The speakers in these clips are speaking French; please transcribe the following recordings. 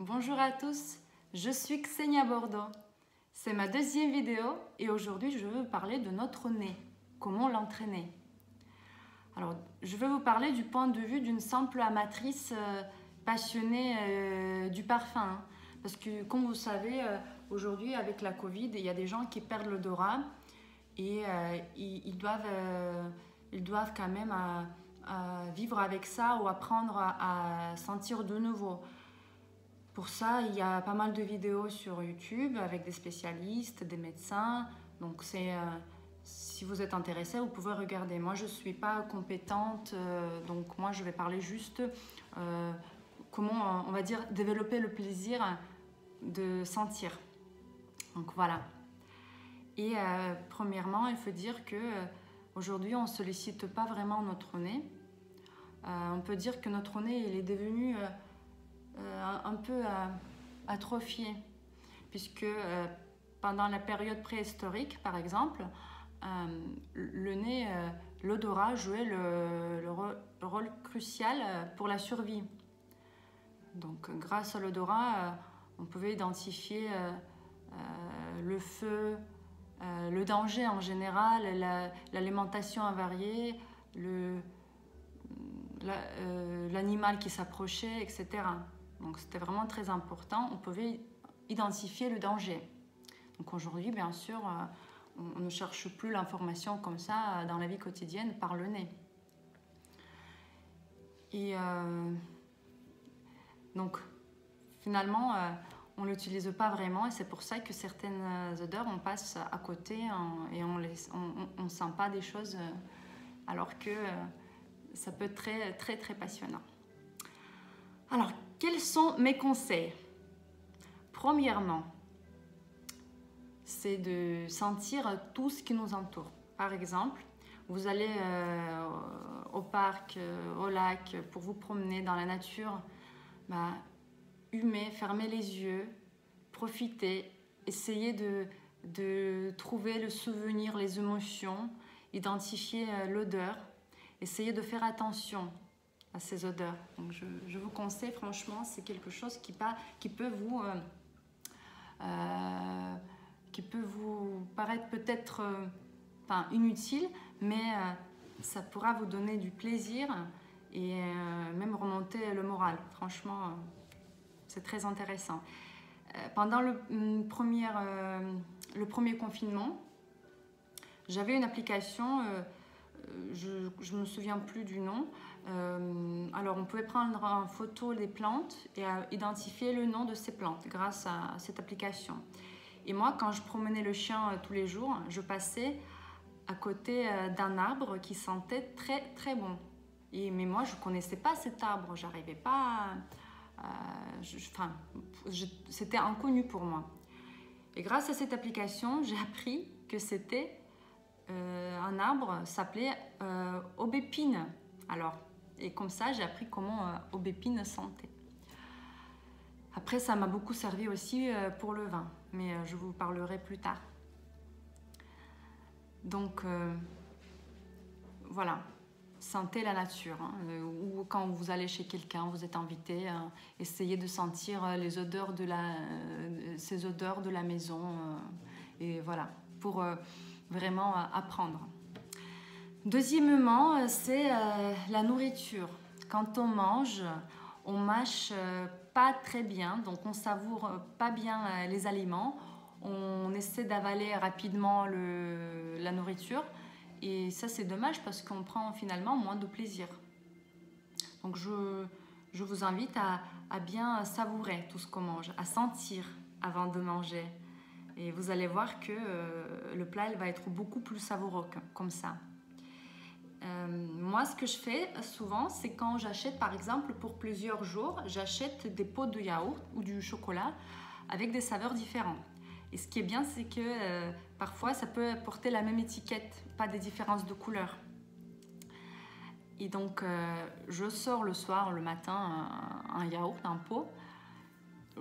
Bonjour à tous, je suis Xenia Bordeaux. C'est ma deuxième vidéo et aujourd'hui je veux vous parler de notre nez, comment l'entraîner. Alors, je vais vous parler du point de vue d'une simple amatrice passionnée du parfum. Parce que comme vous savez, aujourd'hui avec la Covid, il y a des gens qui perdent l'odorat et ils doivent quand même vivre avec ça ou apprendre à sentir de nouveau. Pour ça, il y a pas mal de vidéos sur YouTube avec des spécialistes, des médecins. Donc, si vous êtes intéressé, vous pouvez regarder. Moi, je ne suis pas compétente, donc moi, je vais parler juste comment, on va dire, développer le plaisir de sentir. Donc, voilà. Et premièrement, il faut dire que aujourd'hui, on ne sollicite pas vraiment notre nez. On peut dire que notre nez, il est devenu un peu atrophié, puisque pendant la période préhistorique, par exemple, le nez, l'odorat jouait le rôle crucial pour la survie. Donc, grâce à l'odorat, on pouvait identifier le feu, le danger en général, l'alimentation avariée, l'animal qui s'approchait, etc. Donc c'était vraiment très important, on pouvait identifier le danger. Donc aujourd'hui, bien sûr, on ne cherche plus l'information comme ça dans la vie quotidienne par le nez. Et donc finalement, on ne l'utilise pas vraiment et c'est pour ça que certaines odeurs, on passe à côté et on ne sent pas des choses alors que ça peut être très passionnant. Alors, quels sont mes conseils? Premièrement, c'est de sentir tout ce qui nous entoure. Par exemple, vous allez au parc, au lac, pour vous promener dans la nature, humez, fermez les yeux, profitez, essayez de trouver le souvenir, les émotions, identifier l'odeur, essayez de faire attention à ces odeurs. Donc je vous conseille, franchement, c'est quelque chose qui peut vous paraître peut-être inutile, mais ça pourra vous donner du plaisir et même remonter le moral. Franchement, c'est très intéressant. Pendant le premier confinement, j'avais une application, je ne me souviens plus du nom. Alors on pouvait prendre en photo les plantes et identifier le nom de ces plantes grâce à cette application. Et moi, quand je promenais le chien tous les jours, je passais à côté d'un arbre qui sentait très bon. Mais moi, je ne connaissais pas cet arbre, j'arrivais pas c'était inconnu pour moi. Et grâce à cette application, j'ai appris que c'était un arbre s'appelait aubépine. Alors, et comme ça, j'ai appris comment aubépine sentait. Après, ça m'a beaucoup servi aussi pour le vin, mais je vous parlerai plus tard. Donc, voilà, sentez la nature. Ou quand vous allez chez quelqu'un, vous êtes invité, essayez de sentir les odeurs ces odeurs de la maison. Et voilà, pour vraiment apprendre. Deuxièmement, c'est la nourriture. Quand on mâche pas très bien, donc on savoure pas bien les aliments, on essaie d'avaler rapidement la nourriture et ça c'est dommage parce qu'on prend finalement moins de plaisir. Donc je vous invite à bien savourer tout ce qu'on mange, à sentir avant de manger. Et vous allez voir que le plat il va être beaucoup plus savoureux comme ça. Moi, ce que je fais souvent, c'est quand j'achète, par exemple, pour plusieurs jours, j'achète des pots de yaourt ou du chocolat avec des saveurs différentes. Et ce qui est bien, c'est que parfois, ça peut porter la même étiquette, pas des différences de couleur. Et donc, je sors le soir, le matin, un yaourt, un pot.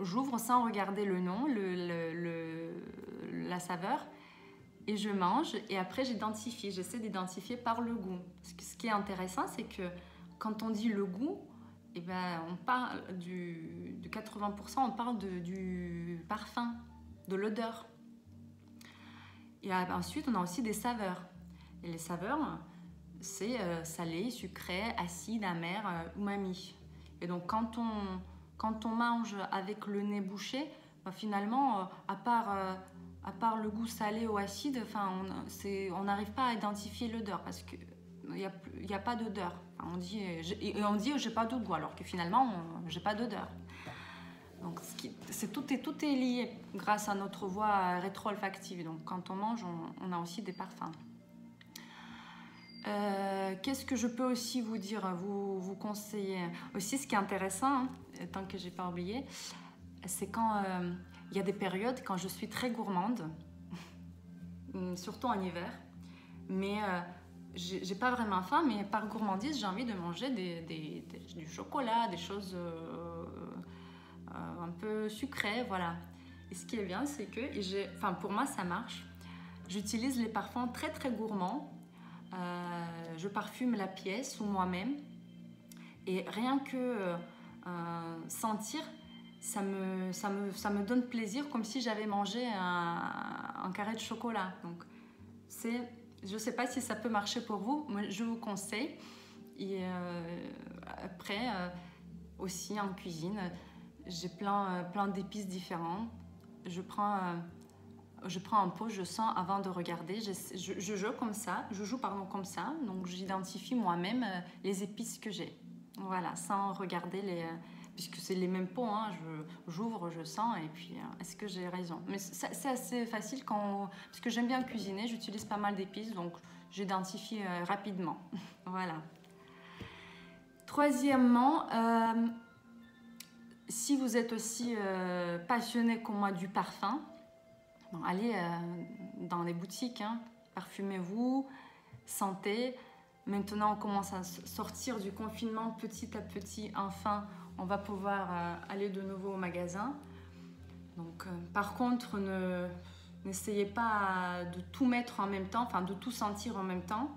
J'ouvre sans regarder le nom, la saveur. Et je mange et après j'essaie d'identifier par le goût. Ce qui est intéressant, c'est que quand on dit le goût, Et ben, on parle de 80%, on parle du parfum, de l'odeur. Et ensuite, on a aussi des saveurs. Et les saveurs, c'est salé, sucré, acide, amer, umami. Et donc, quand on mange avec le nez bouché, ben, finalement, à part le goût salé ou acide, on n'arrive pas à identifier l'odeur parce qu'il n'y a pas d'odeur. Enfin, on dit j'ai pas de goût alors que finalement, j'ai pas d'odeur. Donc, tout est lié grâce à notre voie rétro-olfactive. Donc, quand on mange, on a aussi des parfums. Qu'est-ce que je peux aussi vous dire, vous conseiller aussi? Ce qui est intéressant, tant que j'ai pas oublié, c'est quand il y a des périodes quand je suis très gourmande, surtout en hiver, mais j'ai pas vraiment faim, mais par gourmandise, j'ai envie de manger du chocolat, des choses un peu sucrées, voilà. Et ce qui est bien, c'est que, pour moi, ça marche. J'utilise les parfums très très gourmands. Je parfume la pièce ou moi-même. Et rien que sentir, ça me donne plaisir, comme si j'avais mangé un carré de chocolat. Donc, je ne sais pas si ça peut marcher pour vous, mais je vous conseille. Et après, aussi en cuisine, j'ai plein d'épices différents. Je prends un pot, je sens avant de regarder. Je joue comme ça, comme ça. Donc, j'identifie moi-même les épices que j'ai. Voilà, sans regarder puisque c'est les mêmes pots, hein, j'ouvre, je sens, et puis est-ce que j'ai raison? Mais c'est assez facile parce que j'aime bien cuisiner, j'utilise pas mal d'épices, donc j'identifie rapidement. Voilà. Troisièmement, si vous êtes aussi passionné comme moi du parfum, bon, allez dans les boutiques, hein, parfumez-vous, sentez. Maintenant, on commence à sortir du confinement petit à petit. Enfin, on va pouvoir aller de nouveau au magasin. Donc, par contre, n'essayez pas de tout mettre en même temps, enfin de tout sentir en même temps.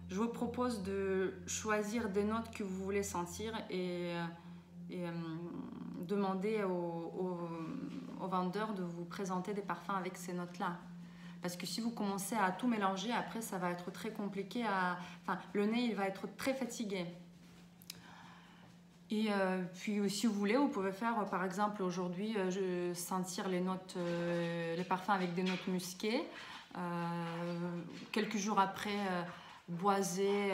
Je vous propose de choisir des notes que vous voulez sentir et demander aux vendeurs de vous présenter des parfums avec ces notes-là. Parce que si vous commencez à tout mélanger, après, ça va être très compliqué. Le nez, il va être très fatigué. Et puis, si vous voulez, vous pouvez faire, par exemple, aujourd'hui, sentir les parfums avec des notes musquées. Quelques jours après, boisé,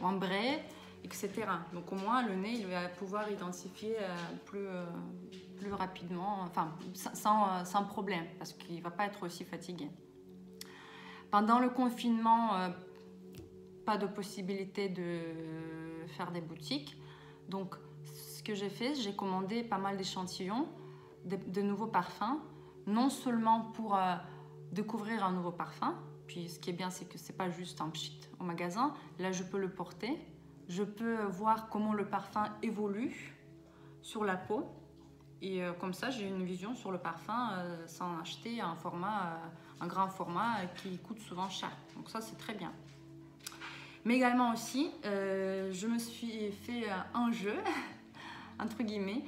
ambré, etc. Donc, au moins, le nez, il va pouvoir identifier plus rapidement, sans problème, parce qu'il ne va pas être aussi fatigué. Pendant le confinement, pas de possibilité de faire des boutiques. Donc, ce que j'ai fait, j'ai commandé pas mal d'échantillons, de nouveaux parfums, non seulement pour découvrir un nouveau parfum, puis ce qui est bien, c'est que c'est pas juste un pchit au magasin. Là, je peux le porter, je peux voir comment le parfum évolue sur la peau. Et comme ça, j'ai une vision sur le parfum sans acheter un grand format qui coûte souvent cher. Donc ça, c'est très bien. Mais également aussi, je me suis fait un jeu, entre guillemets.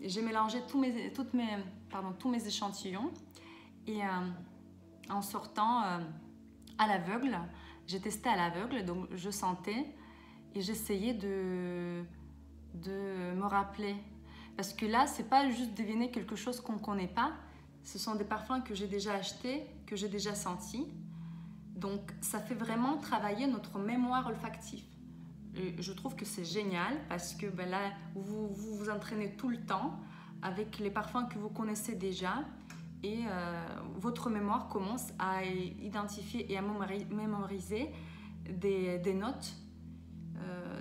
J'ai mélangé tous mes échantillons. Et en sortant à l'aveugle, j'ai testé à l'aveugle, donc je sentais et j'essayais de me rappeler. Parce que là, c'est pas juste deviner quelque chose qu'on ne connaît pas. Ce sont des parfums que j'ai déjà achetés, que j'ai déjà sentis. Donc, ça fait vraiment travailler notre mémoire olfactive. Et je trouve que c'est génial parce que là, vous vous entraînez tout le temps avec les parfums que vous connaissez déjà et votre mémoire commence à identifier et à mémoriser des notes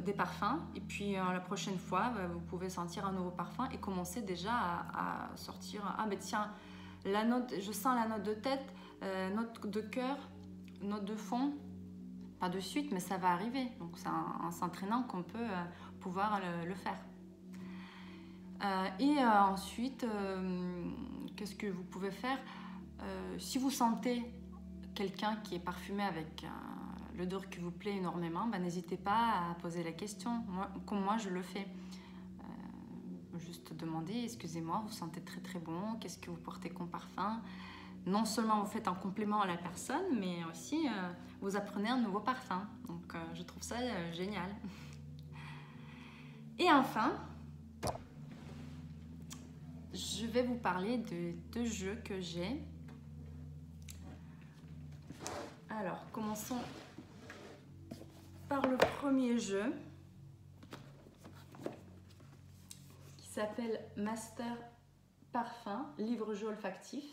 des parfums, et puis la prochaine fois vous pouvez sentir un nouveau parfum et commencer déjà à sortir tiens, je sens la note de tête, note de cœur, note de fond, pas de suite mais ça va arriver, donc c'est en s'entraînant qu'on peut pouvoir le faire. Et ensuite qu'est-ce que vous pouvez faire si vous sentez quelqu'un qui est parfumé avec l'odeur qui vous plaît énormément, n'hésitez pas à poser la question, comme moi je le fais. Juste demander, excusez-moi, vous sentez très très bon, qu'est-ce que vous portez comme parfum? Non seulement vous faites un complément à la personne, mais aussi vous apprenez un nouveau parfum. Donc je trouve ça génial. Et enfin, je vais vous parler de 2 jeux que j'ai. Alors, commençons par le premier jeu qui s'appelle Master Parfum, livre-jeu olfactif.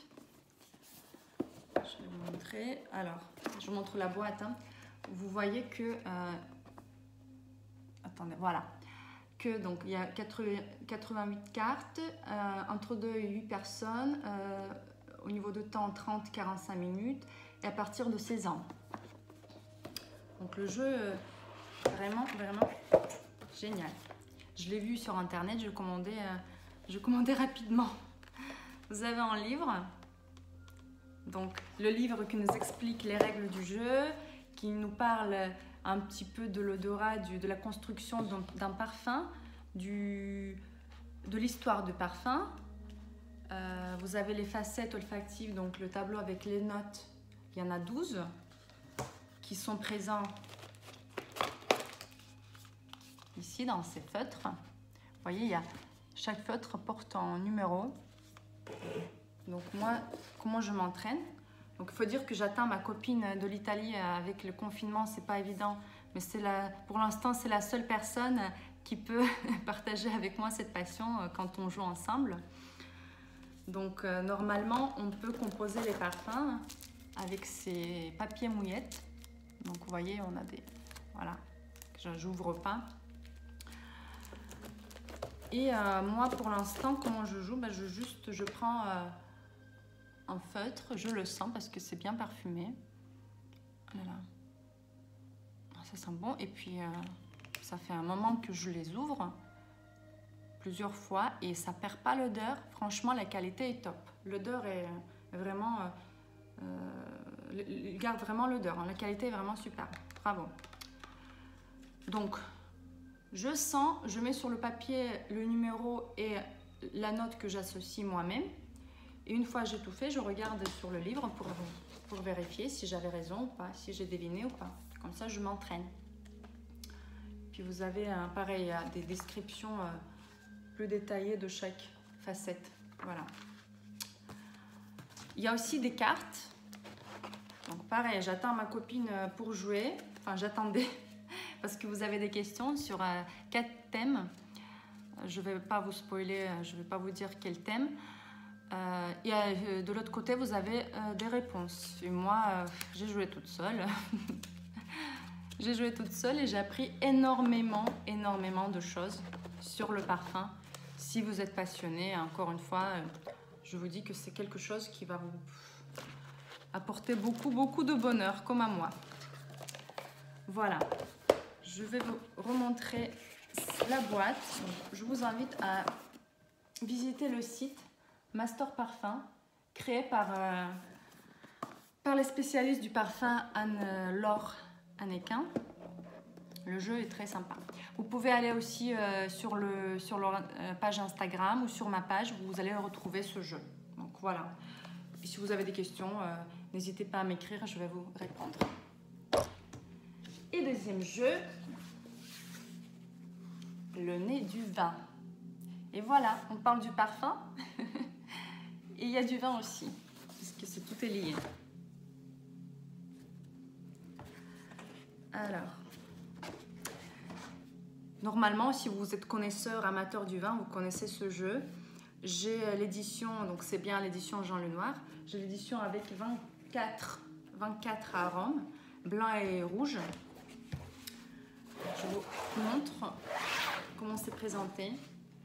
Je vais vous montrer. Alors, je vous montre la boîte. Hein. Vous voyez que... attendez, voilà. Que donc il y a 88 cartes, entre 2 et 8 personnes, au niveau de temps 30-45 minutes, et à partir de 16 ans. Donc le jeu, vraiment génial. Je l'ai vu sur internet, je commandais rapidement. Vous avez un livre, donc le livre qui nous explique les règles du jeu, qui nous parle un petit peu de l'odorat, de la construction d'un parfum, de l'histoire du parfum. Vous avez les facettes olfactives, donc le tableau avec les notes, il y en a 12 qui sont présents ici dans ces feutres. Vous voyez, chaque feutre porte un numéro. Donc moi, comment je m'entraîne? Donc il faut dire que j'attends ma copine de l'Italie avec le confinement, c'est pas évident, mais pour l'instant c'est la seule personne qui peut partager avec moi cette passion quand on joue ensemble. Donc normalement on peut composer les parfums avec ces papiers mouillettes. Donc vous voyez, on a des... Voilà, que j'ouvre pas. Et moi pour l'instant, comment je joue? Je prends un feutre, je le sens parce que c'est bien parfumé. Voilà. Ça sent bon. Et puis ça fait un moment que je les ouvre plusieurs fois et ça perd pas l'odeur. Franchement, la qualité est top. L'odeur est vraiment... il garde vraiment l'odeur. Hein. La qualité est vraiment super. Bravo. Donc, je sens, je mets sur le papier le numéro et la note que j'associe moi-même. Et une fois j'ai tout fait, je regarde sur le livre pour vérifier si j'avais raison ou pas, si j'ai deviné ou pas. Comme ça, je m'entraîne. Puis vous avez, pareil, des descriptions plus détaillées de chaque facette. Voilà. Il y a aussi des cartes. Donc pareil, j'attends ma copine pour jouer. Enfin, j'attendais parce que vous avez des questions sur 4 thèmes. Je ne vais pas vous spoiler, je ne vais pas vous dire quel thème. Et de l'autre côté, vous avez des réponses. Et moi, j'ai joué toute seule. J'ai joué toute seule et j'ai appris énormément de choses sur le parfum. Si vous êtes passionné, encore une fois, je vous dis que c'est quelque chose qui va vous apporter beaucoup de bonheur, comme à moi. Voilà. Je vais vous remontrer la boîte. Donc, je vous invite à visiter le site Master Parfum, créé par les spécialistes du parfum Anne-Laure Hannequin. Le jeu est très sympa. Vous pouvez aller aussi sur leur page Instagram ou sur ma page, vous allez retrouver ce jeu. Donc voilà. Et si vous avez des questions, n'hésitez pas à m'écrire, je vais vous répondre. Et deuxième jeu, le nez du vin. Et voilà, on parle du parfum. Et il y a du vin aussi, puisque tout est lié. Alors, normalement, si vous êtes connaisseur, amateur du vin, vous connaissez ce jeu. J'ai l'édition, donc c'est bien l'édition Jean Lenoir. J'ai l'édition avec 24 arômes, blanc et rouge. Je vous montre comment c'est présenté.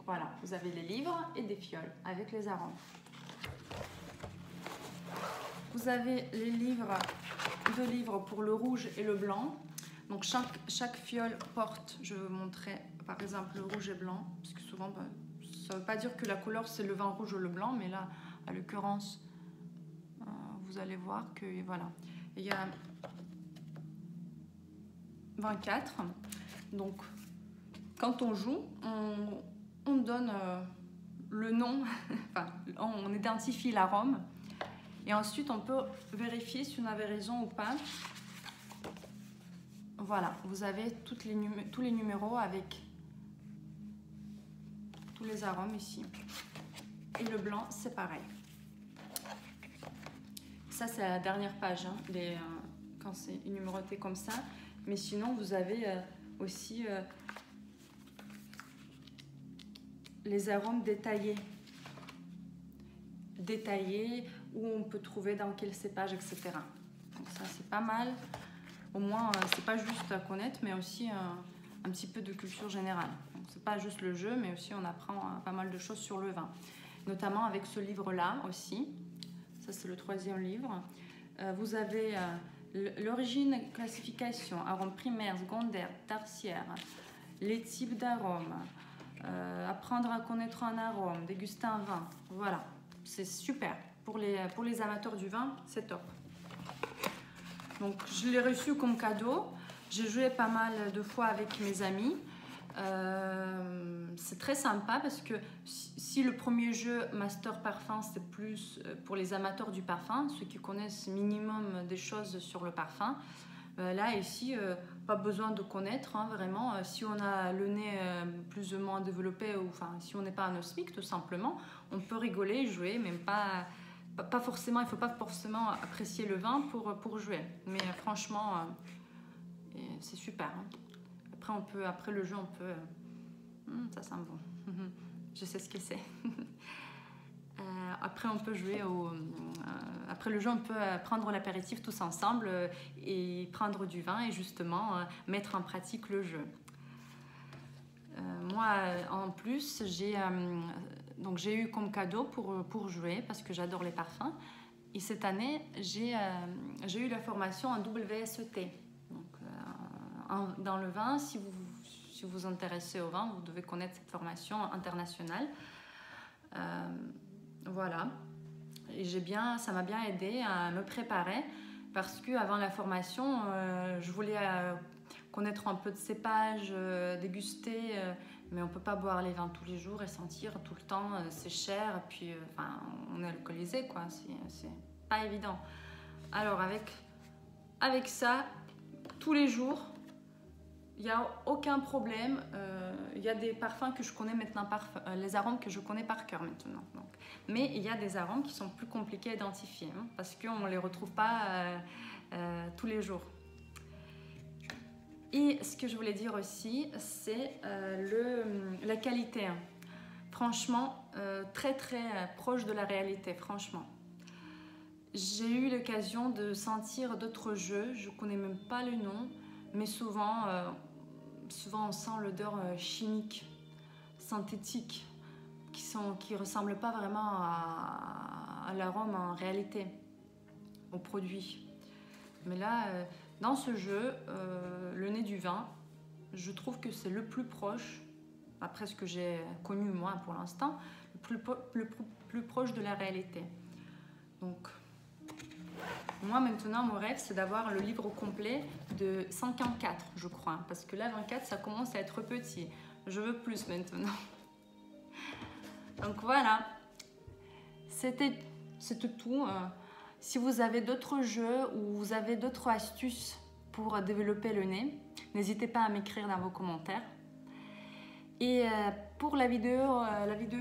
Voilà, vous avez les livres et des fioles avec les arômes. Vous avez les deux livres pour le rouge et le blanc. Donc chaque fiole porte, je vais vous montrer par exemple le rouge et blanc, parce que souvent ça ne veut pas dire que la couleur c'est le vin rouge ou le blanc, mais là à l'occurrence vous allez voir que voilà. Il y a 24. Donc, quand on joue, on donne le nom, enfin, on identifie l'arôme. Et ensuite, on peut vérifier si on avait raison ou pas. Voilà, vous avez tous les numéros avec tous les arômes ici. Et le blanc, c'est pareil. Ça, c'est la dernière page, hein, quand c'est numéroté comme ça. Mais sinon, vous avez aussi les arômes détaillés. Détaillés, où on peut trouver dans quel cépage, etc. Donc ça, c'est pas mal. Au moins, c'est pas juste à connaître, mais aussi un petit peu de culture générale. Donc c'est pas juste le jeu, mais aussi on apprend pas mal de choses sur le vin. Notamment avec ce livre-là aussi. Ça, c'est le 3e livre. Vous avez l'origine, classification, arômes primaires, secondaires, tertiaires, les types d'arômes, apprendre à connaître un arôme, déguster un vin. Voilà, c'est super. Pour les amateurs du vin, c'est top. Donc, je l'ai reçu comme cadeau. J'ai joué pas mal de fois avec mes amis. C'est très sympa parce que si le premier jeu Master Parfum, c'est plus pour les amateurs du parfum, ceux qui connaissent minimum des choses sur le parfum, là ici, pas besoin de connaître, hein, vraiment. Si on a le nez plus ou moins développé, ou enfin si on n'est pas un osmique tout simplement, on peut rigoler, jouer, même pas forcément, il ne faut pas forcément apprécier le vin pour jouer. Mais franchement, c'est super. Hein. Après le jeu, on peut... ça sent bon. Je sais ce que c'est. Après, on peut jouer après le jeu, on peut prendre l'apéritif tous ensemble et prendre du vin et justement mettre en pratique le jeu. Moi, en plus, j'ai eu comme cadeau pour jouer parce que j'adore les parfums. Et cette année, j'ai eu la formation en WSET. Donc, dans le vin, si vous vous intéressez au vin, vous devez connaître cette formation internationale. Voilà. Et ça m'a bien aidé à me préparer parce qu'avant la formation, je voulais connaître un peu de cépage, déguster, mais on ne peut pas boire les vins tous les jours et sentir tout le temps, c'est cher, et puis on est alcoolisé, quoi, c'est pas évident. Alors avec ça, tous les jours, il n'y a aucun problème, il y a des parfums que je connais maintenant, les arômes que je connais par cœur maintenant. Donc. Mais il y a des arômes qui sont plus compliqués à identifier, hein, parce qu'on ne les retrouve pas tous les jours. Et ce que je voulais dire aussi, c'est la qualité. Hein. Franchement, très très proche de la réalité, franchement. J'ai eu l'occasion de sentir d'autres jeux, je ne connais même pas le nom, mais souvent on sent l'odeur chimique, synthétique, qui ne ressemble pas vraiment à l'arôme en réalité, au produit. Mais là, dans ce jeu, le nez du vin, je trouve que c'est le plus proche, après ce que j'ai connu moi pour l'instant, le plus proche de la réalité. Donc, moi maintenant, mon rêve, c'est d'avoir le livre complet de 54, je crois, parce que là, 24, ça commence à être petit. Je veux plus maintenant. Donc voilà, c'était tout. Si vous avez d'autres jeux ou vous avez d'autres astuces pour développer le nez, n'hésitez pas à m'écrire dans vos commentaires. Et pour la vidéo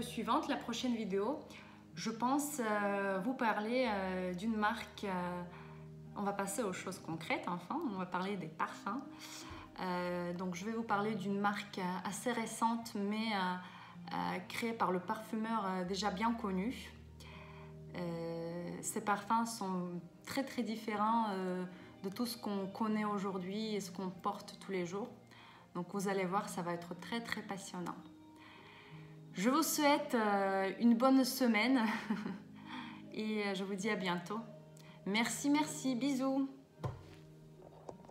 suivante, la prochaine vidéo, je pense vous parler d'une marque. On va passer aux choses concrètes, enfin, on va parler des parfums. Donc je vais vous parler d'une marque assez récente, mais créée par le parfumeur déjà bien connu. Ces parfums sont très très différents de tout ce qu'on connaît aujourd'hui et ce qu'on porte tous les jours. Donc vous allez voir, ça va être très très passionnant. Je vous souhaite une bonne semaine et je vous dis à bientôt. Merci, bisous.